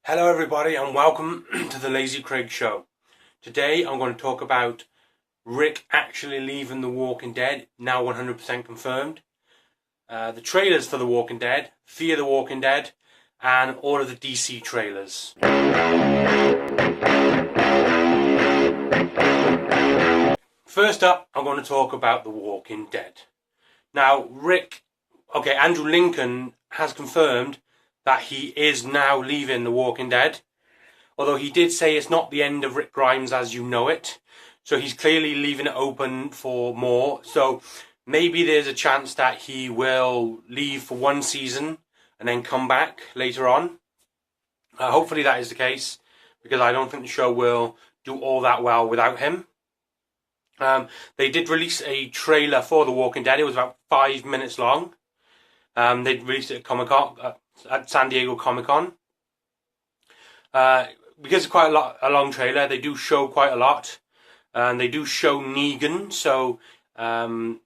Hello everybody and welcome to the Lazy Craig Show. Today I'm going to talk about Rick actually leaving The Walking Dead, now 100% confirmed, the trailers for The Walking Dead, Fear the Walking Dead, and all of the DC trailers. First up, I'm going to talk about The Walking Dead. Now, Andrew Lincoln has confirmed that he is now leaving The Walking Dead. Although he did say it's not the end of Rick Grimes as you know it. So he's clearly leaving it open for more. So maybe there's a chance that he will leave for one season and then come back later on. Hopefully that is the case, because I don't think the show will do all that well without him. They did release a trailer for The Walking Dead. It was about 5 minutes long. They released it at Comic-Con, at San Diego Comic-Con. Because it's quite a long trailer, they do show quite a lot. And they do show Negan, so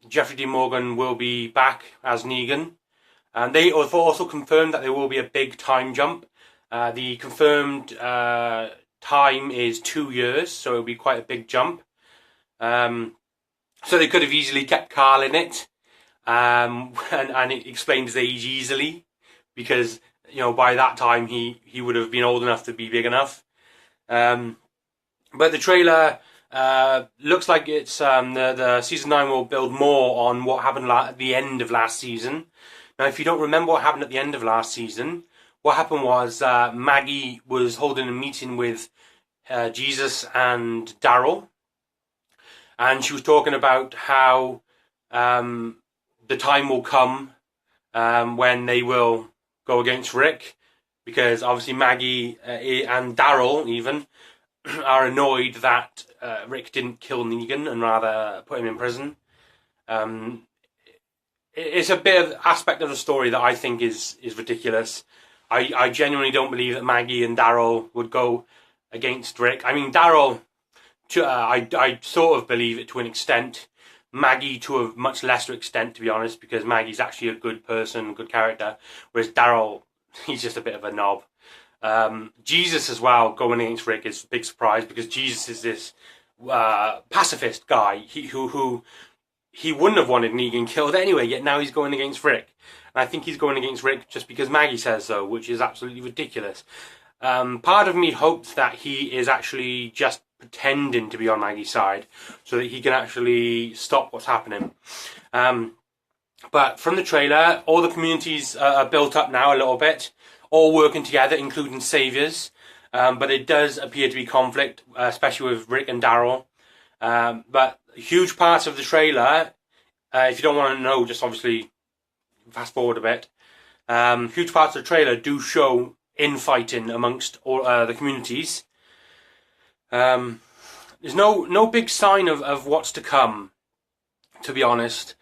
Jeffrey Dean Morgan will be back as Negan. And they also confirmed that there will be a big time jump. The confirmed time is 2 years, so it'll be quite a big jump. So they could have easily kept Carl in it, and it explained his age easily, because by that time he would have been old enough to be big enough. But the trailer looks like it's the season 9 will build more on what happened at the end of last season. Now, if you don't remember what happened at the end of last season, what happened was Maggie was holding a meeting with Jesus and Daryl. And she was talking about how the time will come when they will go against Rick, because obviously Maggie and Daryl even are annoyed that Rick didn't kill Negan and rather put him in prison. It's a bit of aspect of the story that I think is ridiculous. I genuinely don't believe that Maggie and Daryl would go against Rick. I mean, Daryl, I sort of believe it to an extent. Maggie to a much lesser extent, to be honest, because Maggie's actually a good person, good character, whereas Daryl, he's just a bit of a knob. Jesus as well going against Rick is a big surprise, because Jesus is this pacifist guy who he wouldn't have wanted Negan killed anyway, yet now he's going against Rick. And I think he's going against Rick just because Maggie says so, which is absolutely ridiculous. Part of me hopes that he is actually just pretending to be on Maggie's side so that he can actually stop what's happening. But from the trailer, all the communities are built up now a little bit, all working together, including saviors. But it does appear to be conflict, especially with Rick and Daryl. But huge parts of the trailer, if you don't want to know, just obviously fast forward a bit. Huge parts of the trailer do show infighting amongst all the communities. There's no big sign of what's to come, to be honest,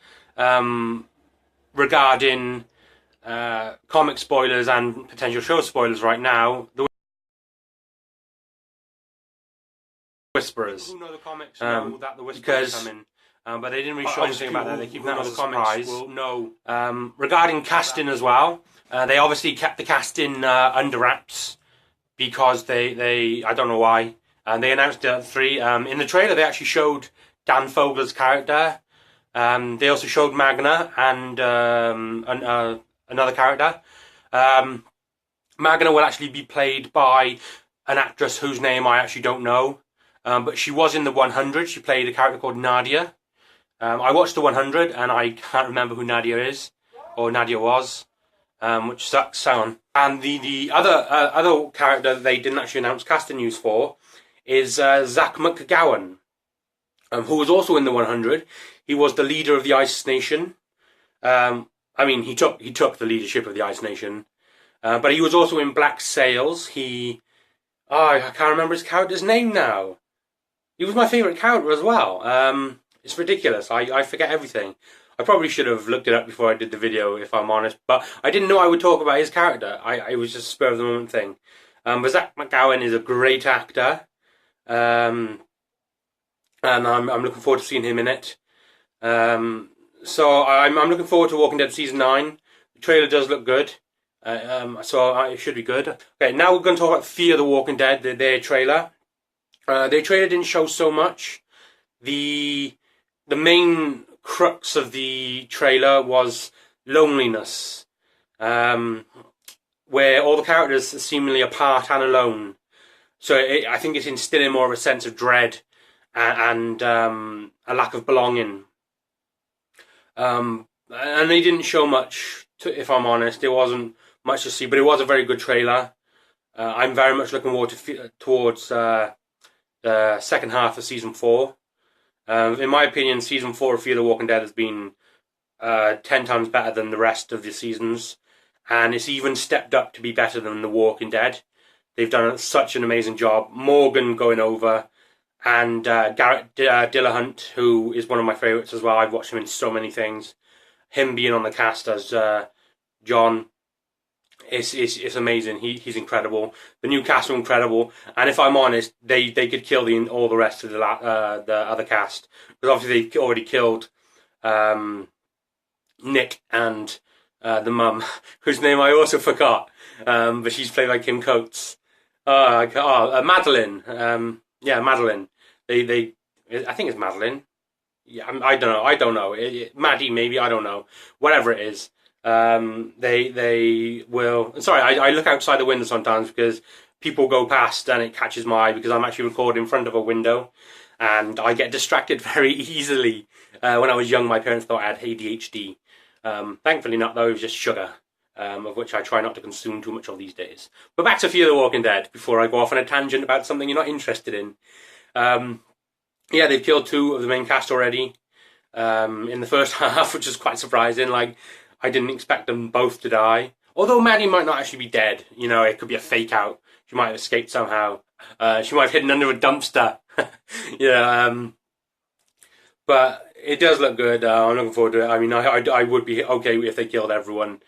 regarding comic spoilers and potential show spoilers right now. The Whisperers. Who know the comics know that the Whisperers are coming. But they didn't really show anything about that. They keep that as a surprise. Will know. Regarding casting as well, they obviously kept the casting under wraps because they I don't know why. And they announced it at 3. In the trailer, they actually showed Dan Fogler's character. They also showed Magna and another character. Magna will actually be played by an actress whose name I actually don't know. But she was in the 100. She played a character called Nadia. I watched the 100 and I can't remember who Nadia is, or Nadia was, which sucks. And the other character that they didn't actually announce casting news for is Zach McGowan, who was also in the 100. He was the leader of the Ice Nation. I mean, he took the leadership of the Ice Nation, but he was also in Black Sails. I can't remember his character's name now. He was my favourite character as well. It's ridiculous. I forget everything. I probably should have looked it up before I did the video, if I'm honest. But I didn't know I would talk about his character. It was just a spur of the moment thing. But Zach McGowan is a great actor. And I'm looking forward to seeing him in it. So I'm looking forward to Walking Dead Season 9. The trailer does look good. So it should be good. Okay, now we're going to talk about Fear the Walking Dead, their trailer. Their trailer didn't show so much. The main crux of the trailer was loneliness, where all the characters are seemingly apart and alone. So I think it's instilling more of a sense of dread and a lack of belonging. And they didn't show much, if I'm honest. There wasn't much to see, but it was a very good trailer. I'm very much looking forward towards the second half of Season 4. In my opinion, Season 4 of Fear the Walking Dead has been 10 times better than the rest of the seasons. And it's even stepped up to be better than The Walking Dead. They've done such an amazing job. Morgan going over, and Garrett Dillahunt, who is one of my favourites as well. I've watched him in so many things. Him being on the cast as John, it's amazing. He's incredible. The new cast are incredible. And if I'm honest, they could kill all the rest of the other cast. Because obviously they already killed Nick and the mum, whose name I also forgot, but she's played by Kim Coates. Madeline. Yeah, Madeline. I think it's Madeline. Yeah, I don't know. Maddie, maybe, I don't know. Whatever it is, they will. Sorry, I look outside the window sometimes because people go past and it catches my eye because I'm actually recording in front of a window, and I get distracted very easily. When I was young, my parents thought I had ADHD. Thankfully not, though. It was just sugar, of which I try not to consume too much of these days. But back to Fear the Walking Dead, before I go off on a tangent about something you're not interested in. Yeah, they've killed 2 of the main cast already in the first half, which is quite surprising. Like, I didn't expect them both to die. Although Maddie might not actually be dead. You know, it could be a fake out. She might have escaped somehow. She might have hidden under a dumpster. Yeah, but it does look good. I'm looking forward to it. I mean, I would be okay if they killed everyone.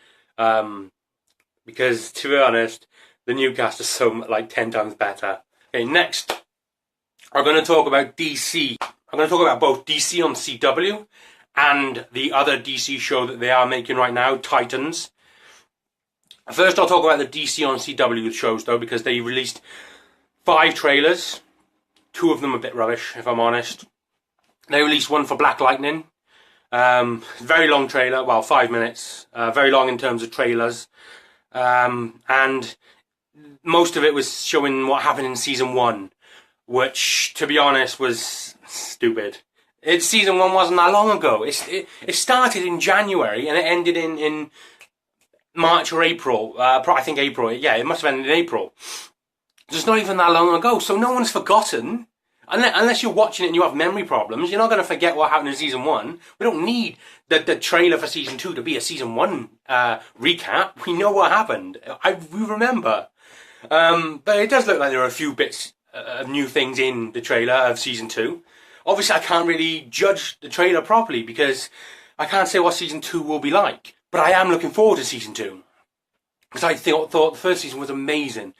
Because, to be honest, the new cast is so, like, 10 times better. Okay, next, I'm going to talk about DC. I'm going to talk about both DC on CW and the other DC show that they are making right now, Titans. First, I'll talk about the DC on CW shows, though, because they released 5 trailers. 2 of them a bit rubbish, if I'm honest. They released one for Black Lightning. Very long trailer, well, 5 minutes. Very long in terms of trailers. And most of it was showing what happened in Season 1, which, to be honest, was stupid. Season 1 wasn't that long ago. It started in January and it ended in March or April. I think April. Yeah, it must have ended in April. It's not even that long ago, so no one's forgotten. Unless you're watching it and you have memory problems, you're not going to forget what happened in Season 1. We don't need the trailer for Season 2 to be a Season 1 recap. We know what happened. We remember. But it does look like there are a few bits of new things in the trailer of Season 2. Obviously, I can't really judge the trailer properly because I can't say what Season 2 will be like. But I am looking forward to Season 2. Because I thought the first season was amazing.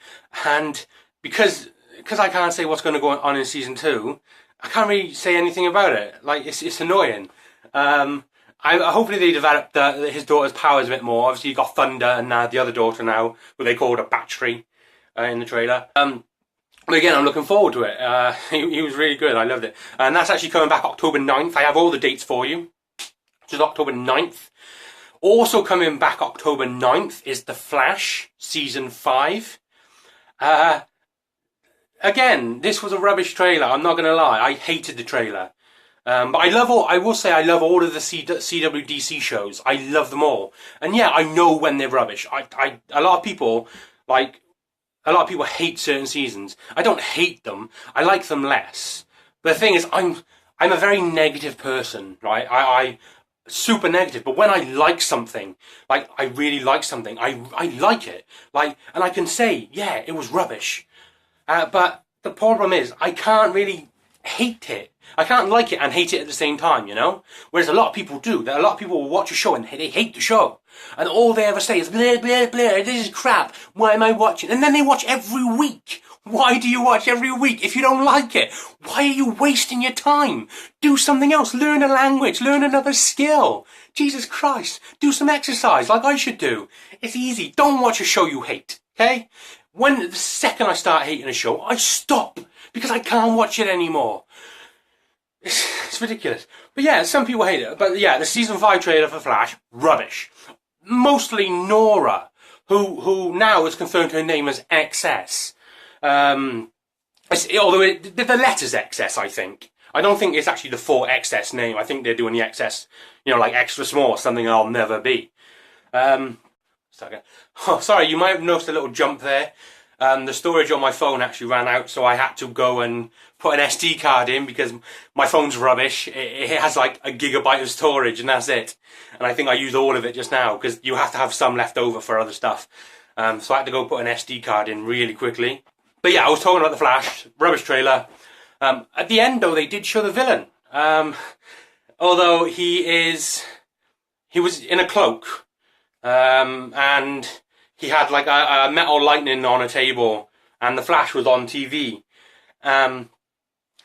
And because I can't say what's going to go on in Season 2, I can't really say anything about it. Like, it's annoying. Hopefully they develop his daughter's powers a bit more. Obviously, you've got Thunder and the other daughter now, who they called a Battery in the trailer. But again, I'm looking forward to it. He was really good. I loved it. And that's actually coming back October 9th. I have all the dates for you. Which is October 9th. Also coming back October 9th is The Flash, Season 5. Again, this was a rubbish trailer. I'm not going to lie. I hated the trailer. But I will say I love all of the CWDC shows. I love them all. And yeah, I know when they're rubbish. A lot of people hate certain seasons. I don't hate them. I like them less. But the thing is, I'm a very negative person, right? I super negative. But when I like something, like I really like something, I like it. Like, and I can say, yeah, it was rubbish. But the problem is, I can't really hate it. I can't like it and hate it at the same time, you know? Whereas a lot of people do. A lot of people will watch a show and they hate the show. And all they ever say is, blah, blah, blah, this is crap. Why am I watching? And then they watch every week. Why do you watch every week if you don't like it? Why are you wasting your time? Do something else. Learn a language. Learn another skill. Jesus Christ. Do some exercise like I should do. It's easy. Don't watch a show you hate, okay? The second I start hating a show, I stop because I can't watch it anymore. It's ridiculous. But yeah, some people hate it. But yeah, the season 5 trailer for Flash, rubbish. Mostly Nora, who now is confirmed her name as XS. Although the letter's XS, I think. I don't think it's actually the full XS name. I think they're doing the XS, like extra small, something I'll never be. Oh, sorry, you might have noticed a little jump there. The storage on my phone actually ran out, so I had to go and put an SD card in because my phone's rubbish. It has like a gigabyte of storage and that's it. And I think I used all of it just now because you have to have some left over for other stuff. So I had to go put an SD card in really quickly. But yeah, I was talking about The Flash, rubbish trailer. At the end though, they did show the villain. Although he was in a cloak. And he had like a metal lightning on a table, and the Flash was on TV.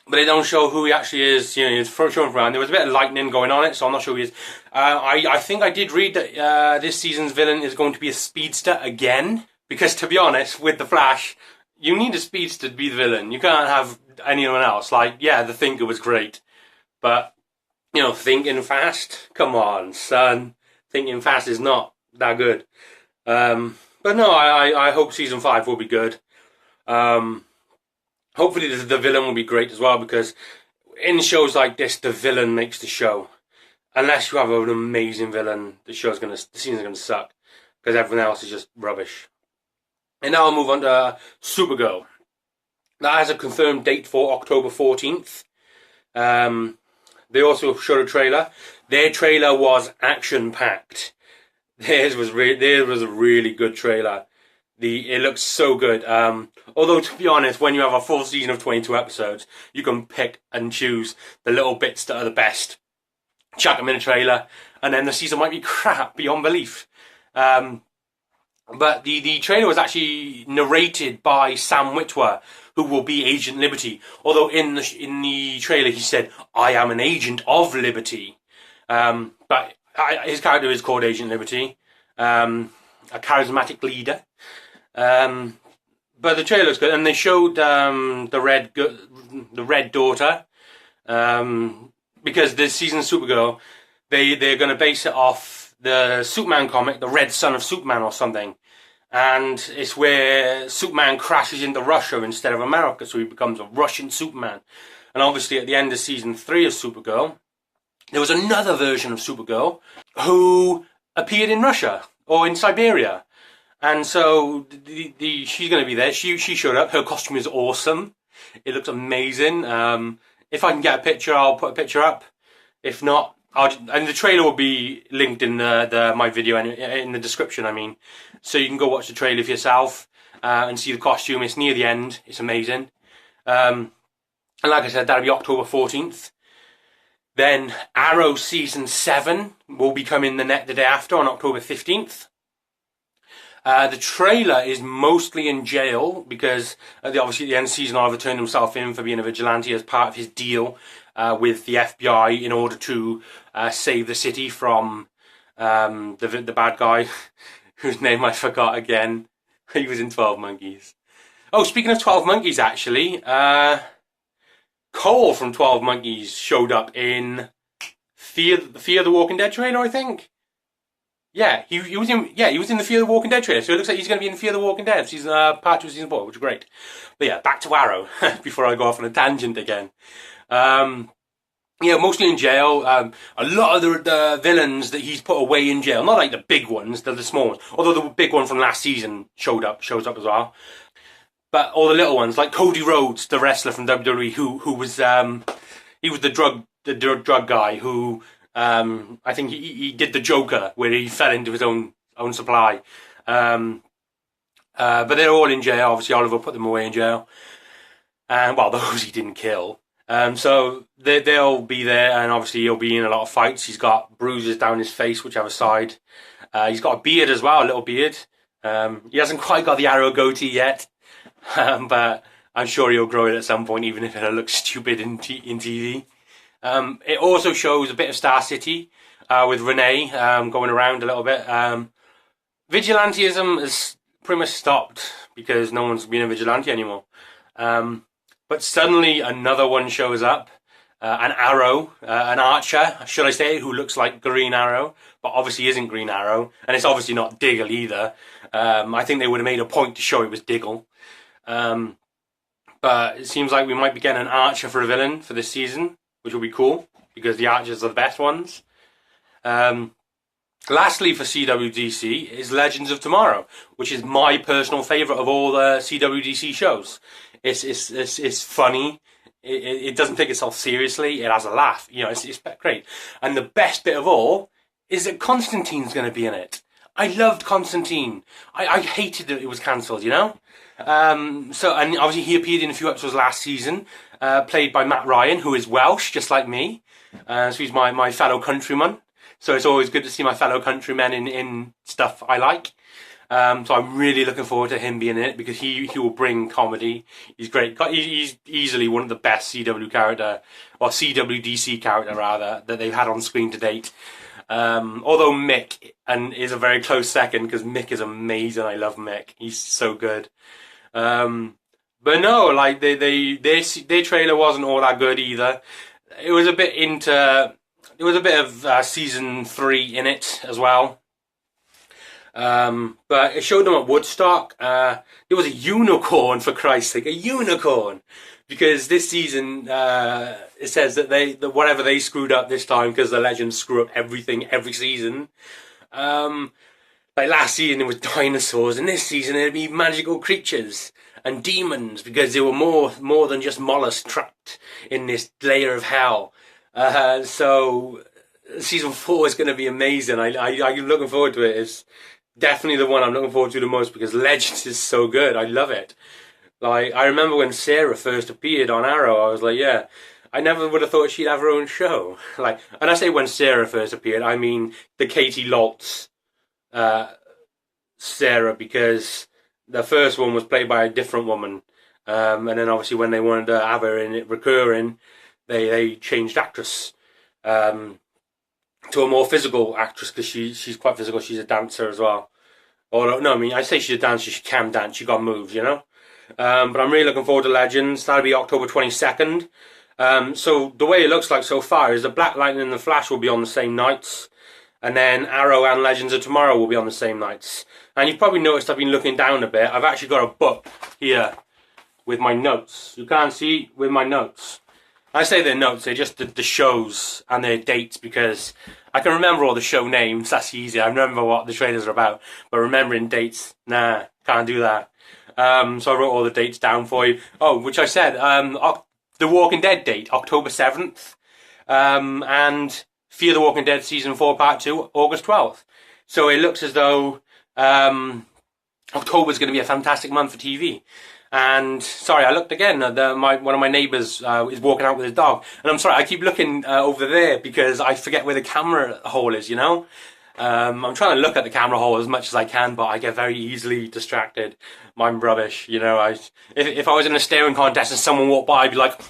But they don't show who he actually is. He's showing around. There was a bit of lightning going on it, so I'm not sure who he is. I think I did read that this season's villain is going to be a speedster again. Because to be honest, with the Flash, you need a speedster to be the villain. You can't have anyone else. Like, yeah, the Thinker was great, but thinking fast. Come on, son. Thinking fast is not that good. But no, I hope season 5 will be good. Hopefully the villain will be great as well, because in shows like this, the villain makes the show. Unless you have an amazing villain, the season's gonna suck, because everyone else is just rubbish. And now I'll move on to Supergirl. That has a confirmed date for October 14th. They also showed a trailer. Their trailer was action-packed. Theirs was a really good trailer. It looks so good. Although, to be honest, when you have a full season of 22 episodes, you can pick and choose the little bits that are the best. Chuck them in a trailer, and then the season might be crap beyond belief. But the trailer was actually narrated by Sam Witwer, who will be Agent Liberty. Although in the trailer he said, "I am an agent of Liberty." But his character is called Agent Liberty, a charismatic leader. But the trailer looks good, and they showed the Red Daughter, because this season of Supergirl, they're going to base it off the Superman comic, the Red Son of Superman or something, and it's where Superman crashes into Russia instead of America, so he becomes a Russian Superman. And obviously at the end of season 3 of Supergirl, there was another version of Supergirl who appeared in Russia or in Siberia. And so she's going to be there. She showed up. Her costume is awesome. It looks amazing. If I can get a picture, I'll put a picture up. If not, and the trailer will be linked in my video in the description. I mean, so you can go watch the trailer for yourself and see the costume. It's near the end. It's amazing. And like I said, that'll be October 14th. Then Arrow Season 7 will be coming the day after on October 15th. The trailer is mostly in jail because obviously at the end of the season Oliver turned himself in for being a vigilante as part of his deal with the FBI in order to save the city from the bad guy whose name I forgot again. He was in 12 Monkeys. Oh, speaking of 12 Monkeys, actually, Cole from 12 Monkeys showed up in Fear the Walking Dead trailer, I think. Yeah, he was in the Fear the Walking Dead trailer, so it looks like he's going to be in Fear the Walking Dead season part 2 of season 4, which is great. But yeah, back to Arrow before I go off on a tangent again. Yeah, mostly in jail. A lot of the villains that he's put away in jail, not like the big ones, they're the small ones. Although the big one from last season shows up as well. But all the little ones, like Cody Rhodes, the wrestler from WWE, who was he was the drug guy who. I think he did the Joker where he fell into his own supply. But they're all in jail. Obviously, Oliver put them away in jail. And well, those he didn't kill. So they'll be there, and obviously he'll be in a lot of fights. He's got bruises down his face, whichever side. He's got a beard as well, a little beard. He hasn't quite got the Arrow goatee yet, but I'm sure he'll grow it at some point, even if it looks stupid in TV. It also shows a bit of Star City with Renee going around a little bit. Vigilantism has pretty much stopped because no one's being a vigilante anymore. But suddenly another one shows up. An Arrow, an Archer, should I say, who looks like Green Arrow, but obviously isn't Green Arrow, and it's obviously not Diggle either. I think they would have made a point to show it was Diggle. But it seems like we might be getting an Archer for a villain for this season, which will be cool, because the Archers are the best ones. Lastly for CWDC is Legends of Tomorrow, which is my personal favourite of all the CWDC shows. It's funny. It doesn't take itself seriously. It has a laugh. You know, it's great. And the best bit of all is that Constantine's going to be in it. I loved Constantine. I hated that it was cancelled, you know? And obviously he appeared in a few episodes last season, played by Matt Ryan, who is Welsh, just like me. So he's my fellow countryman. So it's always good to see my fellow countrymen in stuff I like. So I'm really looking forward to him being in it, because he will bring comedy. He's great. He's easily one of the best CWDC character rather, that they've had on screen to date. Although Mick is a very close second, because Mick is amazing. I love Mick. He's so good. But no, like their trailer wasn't all that good either. It was a bit of season 3 in it as well. But it showed them at Woodstock. There was a unicorn, for Christ's sake, a unicorn, because this season it says that whatever they screwed up this time, because the Legends screw up everything every season. Like last season it was dinosaurs, and this season it'd be magical creatures and demons, because there were more than just mollusks trapped in this layer of hell. So season 4 is going to be amazing. I'm looking forward to it. It's definitely the one I'm looking forward to the most, because Legends is so good. I love it. Like, I remember when Sarah first appeared on Arrow, I was like, yeah, I never would have thought she'd have her own show. Like, and I say when Sarah first appeared, I mean the Katie Lotz Sarah, because the first one was played by a different woman. And then obviously when they wanted to have her in it recurring, they changed actress to a more physical actress, because she's quite physical. She's a dancer as well. Or no, I mean, I say she's a dancer. She can dance. She got moves, you know. But I'm really looking forward to Legends. That'll be October 22nd. So the way it looks like so far is that Black Lightning and the Flash will be on the same nights, and then Arrow and Legends of Tomorrow will be on the same nights. And you've probably noticed I've been looking down a bit. I've actually got a book here with my notes. You can't see with my notes. I say they're notes, they're just the shows and their dates, because I can remember all the show names. That's easy. I remember what the trailers are about, but remembering dates, nah, can't do that. So I wrote all the dates down for you. Oh, which I said, The Walking Dead date, October 7th, and Fear the Walking Dead Season 4 Part 2, August 12th. So it looks as though October's going to be a fantastic month for TV. And sorry, I looked again. One of my neighbours is walking out with his dog, and I'm sorry, I keep looking over there because I forget where the camera hole is. You know, I'm trying to look at the camera hole as much as I can, but I get very easily distracted. I'm rubbish. You know, if I was in a staring contest and someone walked by, I'd be like,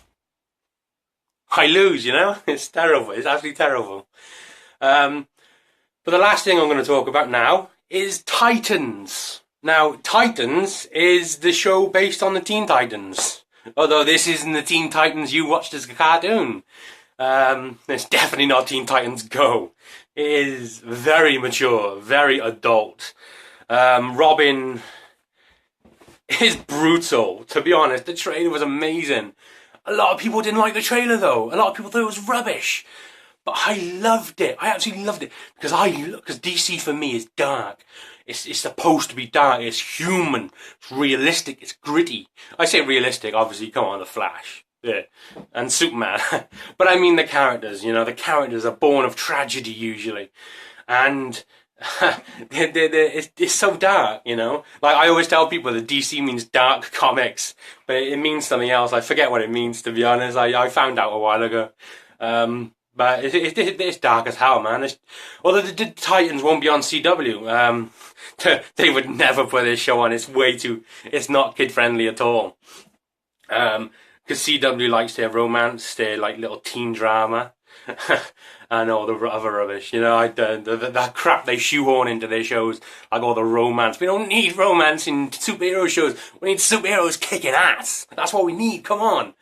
I lose. You know, it's terrible. It's absolutely terrible. But the last thing I'm going to talk about now is Titans. Now, Titans is the show based on the Teen Titans. Although this isn't the Teen Titans you watched as a cartoon. It's definitely not Teen Titans Go. It is very mature, very adult. Robin is brutal, to be honest. The trailer was amazing. A lot of people didn't like the trailer though. A lot of people thought it was rubbish. But I loved it. I absolutely loved it. Because DC for me is dark. It's supposed to be dark. It's human. It's realistic. It's gritty. I say realistic, obviously, come on, The Flash. Yeah. And Superman. But I mean the characters, you know. The characters are born of tragedy, usually. And it's so dark, you know. Like, I always tell people that DC means dark comics. But it means something else. I forget what it means, to be honest. I found out a while ago. But it's dark as hell, man. Although the Titans won't be on CW. They would never put this show on. It's not kid friendly at all. Because CW likes their romance, their like little teen drama, and all the other rubbish. You know, that crap they shoehorn into their shows, like all the romance. We don't need romance in superhero shows. We need superheroes kicking ass. That's what we need. Come on.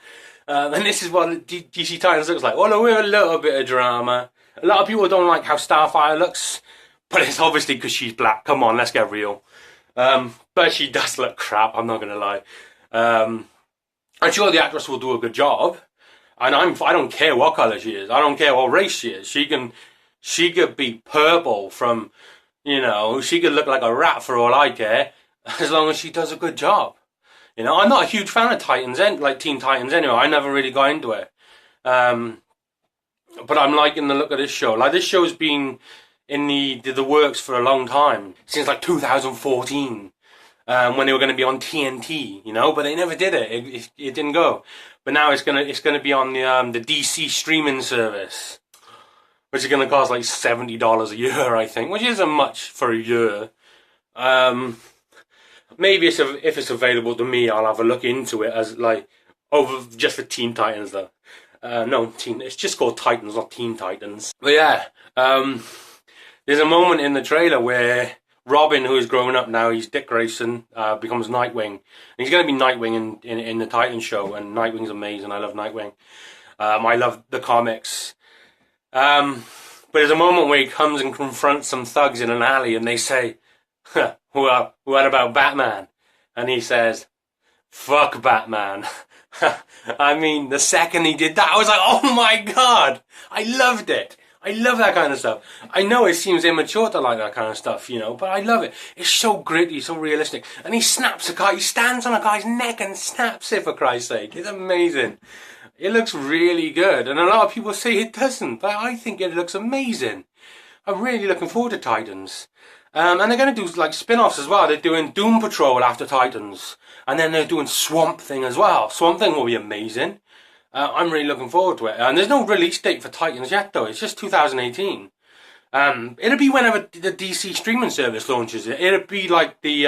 And this is what DC Titans looks like. Well, with a little bit of drama. A lot of people don't like how Starfire looks, but it's obviously because she's black. Come on, let's get real. But she does look crap. I'm not gonna lie. I'm sure the actress will do a good job, and I don't care what colour she is. I don't care what race she is. She could be purple from, you know, she could look like a rat for all I care, as long as she does a good job. You know, I'm not a huge fan of Titans, like Teen Titans anyway. I never really got into it. But I'm liking the look of this show. Like, this show's been in the works for a long time, since like 2014. When they were going to be on TNT, you know, but they never did it. It didn't go. But now it's gonna be on the DC streaming service, which is gonna cost like $70 a year, I think, which isn't much for a year. Maybe if it's available to me, I'll have a look into it as like over just for Teen Titans though. No, it's just called Titans, not Teen Titans. But yeah, there's a moment in the trailer where Robin, who is growing up now, he's Dick Grayson, becomes Nightwing. And he's going to be Nightwing in the Titan show, and Nightwing's amazing. I love Nightwing. I love the comics. But there's a moment where he comes and confronts some thugs in an alley, and they say, huh, what about Batman? And he says, fuck Batman. I mean, the second he did that, I was like, oh my god! I loved it. I love that kind of stuff. I know it seems immature to like that kind of stuff, you know, but I love it. It's so gritty, so realistic. And he snaps a guy, he stands on a guy's neck and snaps it, for Christ's sake. It's amazing. It looks really good. And a lot of people say it doesn't, but I think it looks amazing. I'm really looking forward to Titans. And they're going to do like spin-offs as well. They're doing Doom Patrol after Titans. And then they're doing Swamp Thing as well. Swamp Thing will be amazing. I'm really looking forward to it. And there's no release date for Titans yet, though. It's just 2018. It'll be whenever the DC streaming service launches it. It'll be like the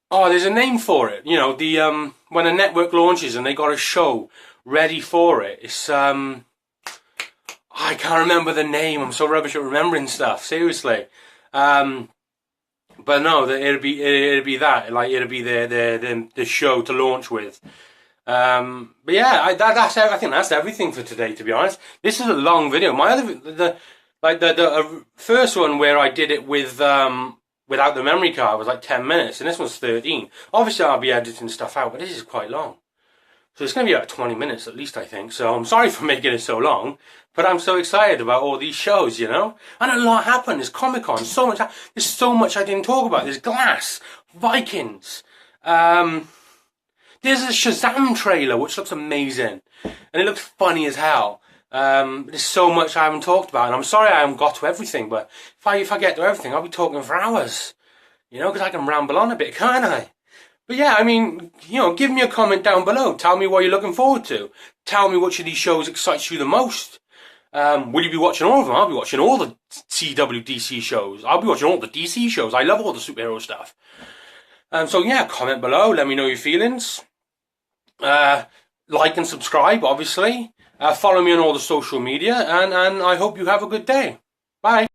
oh, there's a name for it. You know, the when a network launches and they got a show ready for it. It's I can't remember the name. I'm so rubbish at remembering stuff. Seriously. But no, it'll be that. Like, it'll be the show to launch with. But yeah, I think that's everything for today, to be honest. This is a long video. My other, the first one where I did it with, without the memory card was like 10 minutes, and this one's 13. Obviously I'll be editing stuff out, but this is quite long. So it's going to be about 20 minutes at least, I think. So I'm sorry for making it so long, but I'm so excited about all these shows, you know? And a lot happened. There's Comic-Con, there's so much I didn't talk about. There's Glass, Vikings, there's a Shazam trailer, which looks amazing. And it looks funny as hell. There's so much I haven't talked about. And I'm sorry I haven't got to everything, but if I get to everything, I'll be talking for hours. You know, because I can ramble on a bit, can't I? But yeah, I mean, you know, give me a comment down below. Tell me what you're looking forward to. Tell me which of these shows excites you the most. Will you be watching all of them? I'll be watching all the CW DC shows. I'll be watching all the DC shows. I love all the superhero stuff. So yeah, comment below. Let me know your feelings. Like and subscribe, obviously. Follow me on all the social media, and I hope you have a good day. Bye.